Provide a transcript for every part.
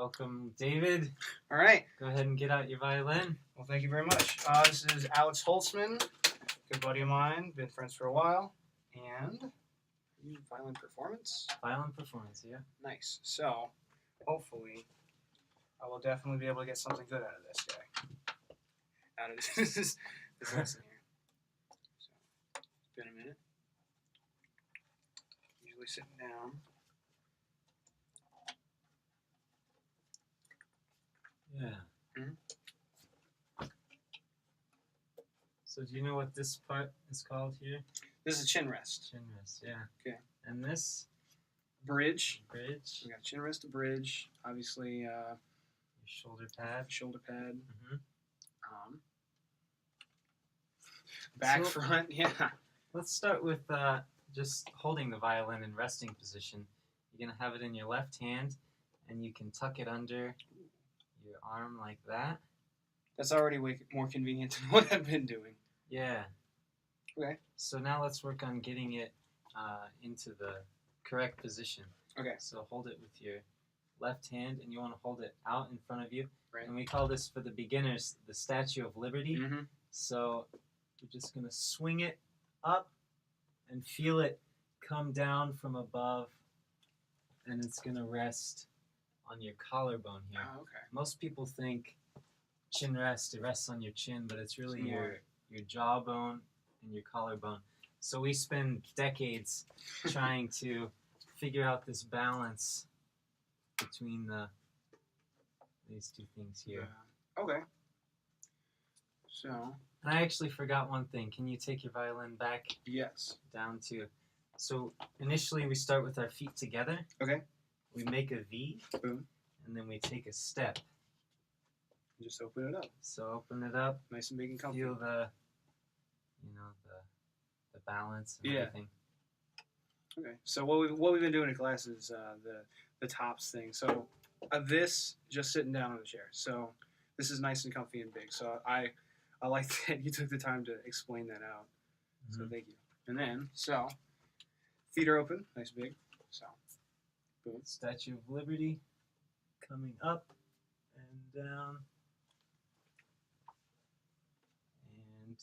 Welcome, David. All right. Go ahead and get out your violin. Well, thank you very much. This is Alex Holtzman, good buddy of mine, been friends for a while, and violin performance. Violin performance, yeah. Nice. So, hopefully, I will definitely be able to get something good out of this guy. Out of this lesson here. So, it's been a minute. Usually sitting down. Yeah. Mm-hmm. So do you know what this part is called here? This is a chin rest. Chin rest, yeah. Okay. And this? Bridge. Bridge. We got chin rest to bridge. Obviously, your shoulder pad. Shoulder pad. Mm-hmm. Back front, yeah. Let's start with just holding the violin in resting position. You're going to have it in your left hand, and you can tuck it under your arm like that. That's already way more convenient than what I've been doing. Yeah. Okay. So now let's work on getting it into the correct position. Okay. So hold it with your left hand, and you want to hold it out in front of you. Right. And we call this, for the beginners, the Statue of Liberty. Mm-hmm. So we're just going to swing it up and feel it come down from above, and it's going to rest on your collarbone here. Oh, okay. Most people think chin rest, it rests on your chin, but it's really It's your jawbone and your collarbone. So we spend decades trying to figure out this balance between these two things here. Yeah. Okay. So. And I actually forgot one thing. Can you take your violin back? Yes. Down to. So initially we start with our feet together. Okay. We make a V. Boom. And then we take a step. Just open it up. So open it up. Nice and big and comfy. Feel the balance and everything. Okay. So what we've been doing in class is the tops thing. So this just sitting down on the chair. So this is nice and comfy and big. So I like that you took the time to explain that out. Mm-hmm. So thank you. And then feet are open, nice big. So boom. Statue of Liberty coming up and down. And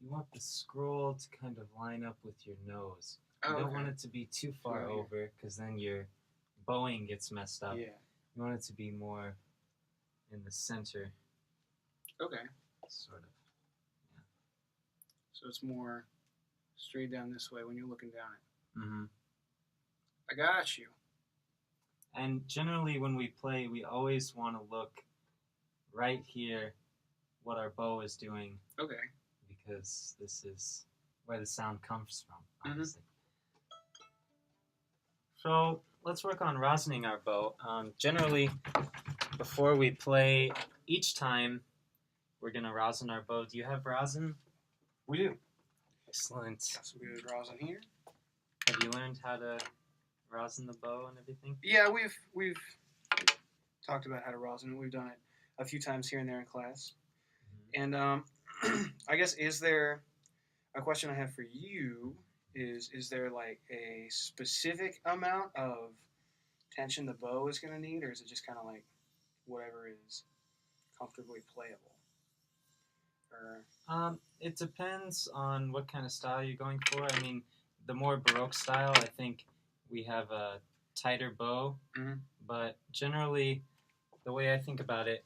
you want the scroll to kind of line up with your nose. You don't want it to be too far over, because then your bowing gets messed up. Yeah. You want it to be more in the center. Okay. Sort of. Yeah. So it's more straight down this way when you're looking down it. Mm-hmm. I got you. And generally when we play, we always want to look right here what our bow is doing. Okay. Because this is where the sound comes from, obviously. So let's work on rosining our bow. Generally, before we play, each time we're going to rosin our bow. Do you have rosin? We do. Excellent. Got some good rosin here. Have you learned how to rosin the bow and everything? Yeah, we've talked about how to rosin. We've done it a few times here and there in class. Mm-hmm. And I guess, is there a question I have for you? Is there like a specific amount of tension the bow is going to need, or is it just kind of like whatever is comfortably playable? Or it depends on what kind of style you're going for. I mean, the more Baroque style, I think we have a tighter bow. Mm-hmm. But generally, the way I think about it,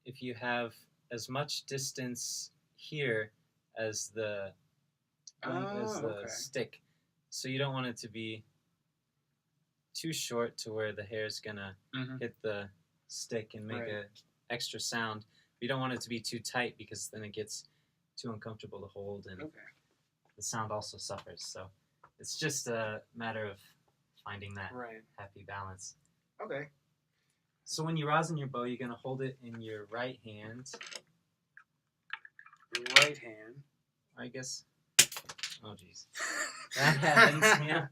if you have as much distance here as the stick, so you don't want it to be too short to where the hair is gonna hit the stick and make a extra sound. You don't want it to be too tight, because then it gets too uncomfortable to hold, and the sound also suffers. So it's just a matter of finding that happy balance. Okay. So when you rosin your bow, you're going to hold it in your right hand. Right hand. I guess. Oh, jeez. That happens. Yeah.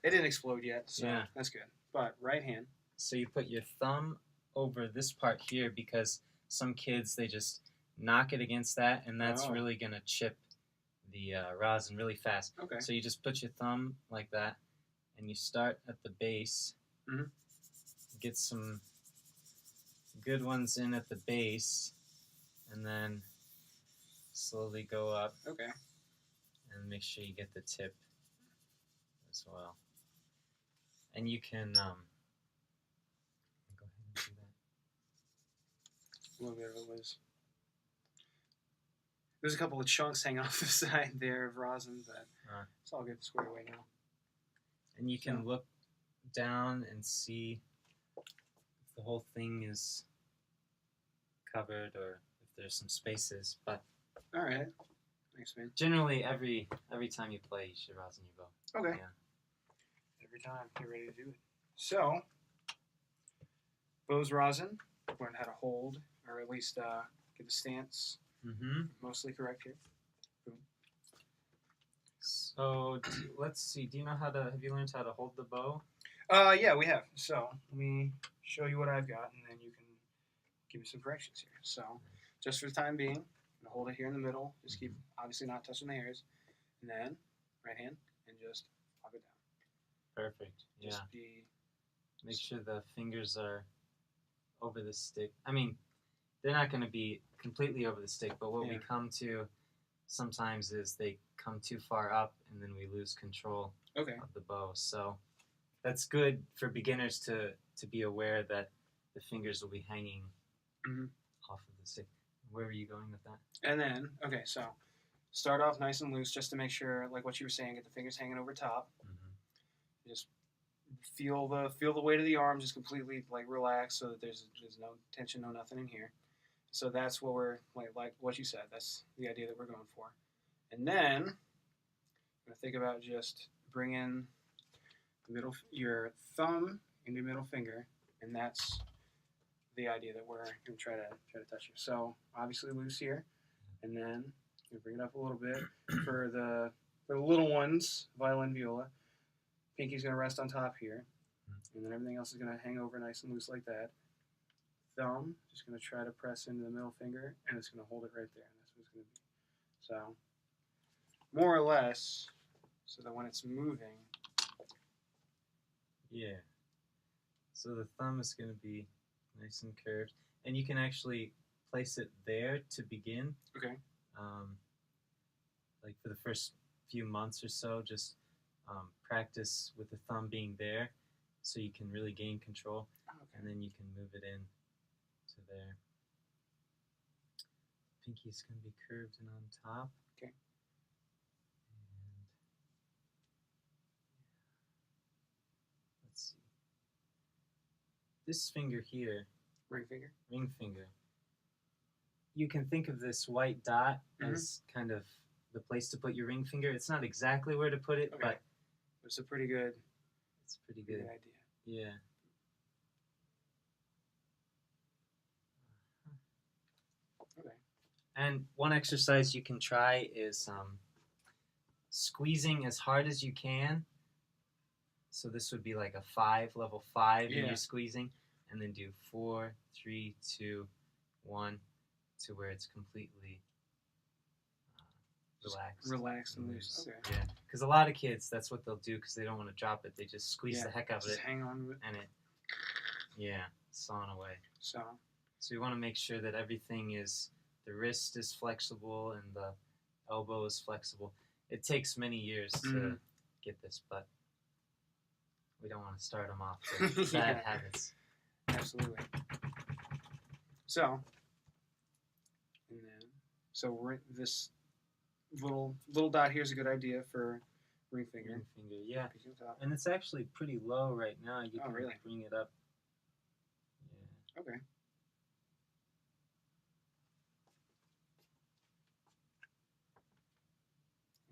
It didn't explode yet, so yeah. That's good. But right hand. So you put your thumb over this part here, because some kids, they just knock it against that, and that's really going to chip the rosin really fast. Okay. So you just put your thumb like that, and you start at the base. Mm-hmm. Get some good ones in at the base, and then slowly go up. Okay. And make sure you get the tip as well. And you can go ahead and do that. A little bit of it was. There's a couple of chunks hanging off the side there of rosin, but it's all good, squared away now. And you can look down and see if the whole thing is covered or if there's some spaces. But all right, thanks, man. Generally, every time you play, you should rosin your bow. Okay. Yeah. Every time, get ready to do it. So, bow's rosin. Learn how to hold, or at least get the stance mostly correct here. Boom. So let's see. Do you know have you learned how to hold the bow? Yeah, we have. So let me show you what I've got, and then you can give me some corrections here. So just for the time being, I'm gonna hold it here in the middle. Just keep obviously not touching the hairs, and then right hand and just pop it down. Perfect. Just yeah. Make sure the fingers are over the stick. I mean, they're not going to be completely over the stick, but what we come to sometimes is they come too far up and then we lose control of the bow. So that's good for beginners to be aware that the fingers will be hanging off of the stick. Where were you going with that? And then, so start off nice and loose just to make sure, like what you were saying, get the fingers hanging over top. Just feel the weight of the arm, just completely like relax so that there's no tension, no nothing in here. So that's what we're like what you said. That's the idea that we're going for. And then I'm gonna think about just bringing your thumb into your middle finger, and that's the idea that we're gonna try to touch here. So obviously loose here, and then you bring it up a little bit for the little ones, violin, viola. Pinky's gonna rest on top here, and then everything else is gonna hang over nice and loose like that. Thumb just gonna try to press into the middle finger, and it's gonna hold it right there. And that's what it's gonna be. So more or less, so that when it's moving. Yeah. So the thumb is going to be nice and curved. And you can actually place it there to begin. Okay. Like for the first few months or so, just practice with the thumb being there so you can really gain control. Okay. And then you can move it in to there. Pinky's going to be curved and on top. Okay. This finger here, ring finger, you can think of this white dot as kind of the place to put your ring finger. It's not exactly where to put it, but it's a pretty good idea. Yeah. Okay. And one exercise you can try is squeezing as hard as you can. So this would be like a 5, level 5 in your squeezing, and then do 4, 3, 2, 1 to where it's completely relaxed and loose. Okay. Yeah, because a lot of kids, that's what they'll do because they don't want to drop it. They just squeeze the heck out of it. Hang on to it. And sawing away. So you want to make sure that everything is, the wrist is flexible and the elbow is flexible. It takes many years to get this, but we don't want to start them off with bad habits. Absolutely. So, and then, this little dot here is a good idea for ring finger. Ring finger, yeah. And it's actually pretty low right now. You can really bring it up. Yeah. Okay.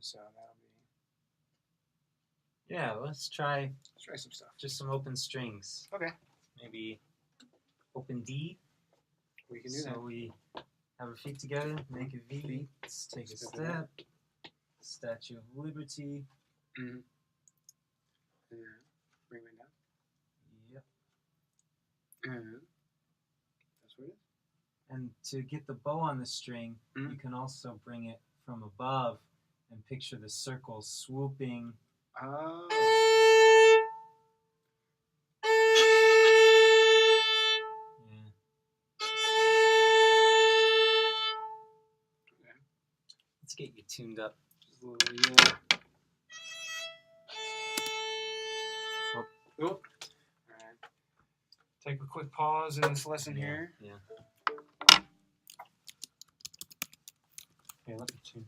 So that'll be. Yeah, let's try some stuff. Just some open strings. Okay. Maybe open D. We can do that. So we have our feet together, make a V. Let's take a step. Statue of Liberty. And then bring it down. Yep. And that's what it is. And to get the bow on the string, you can also bring it from above and picture the circle swooping Let's get you tuned up. Just a little, yeah. Oh. All right. Take a quick pause in this lesson here. Yeah. Here, let me tune.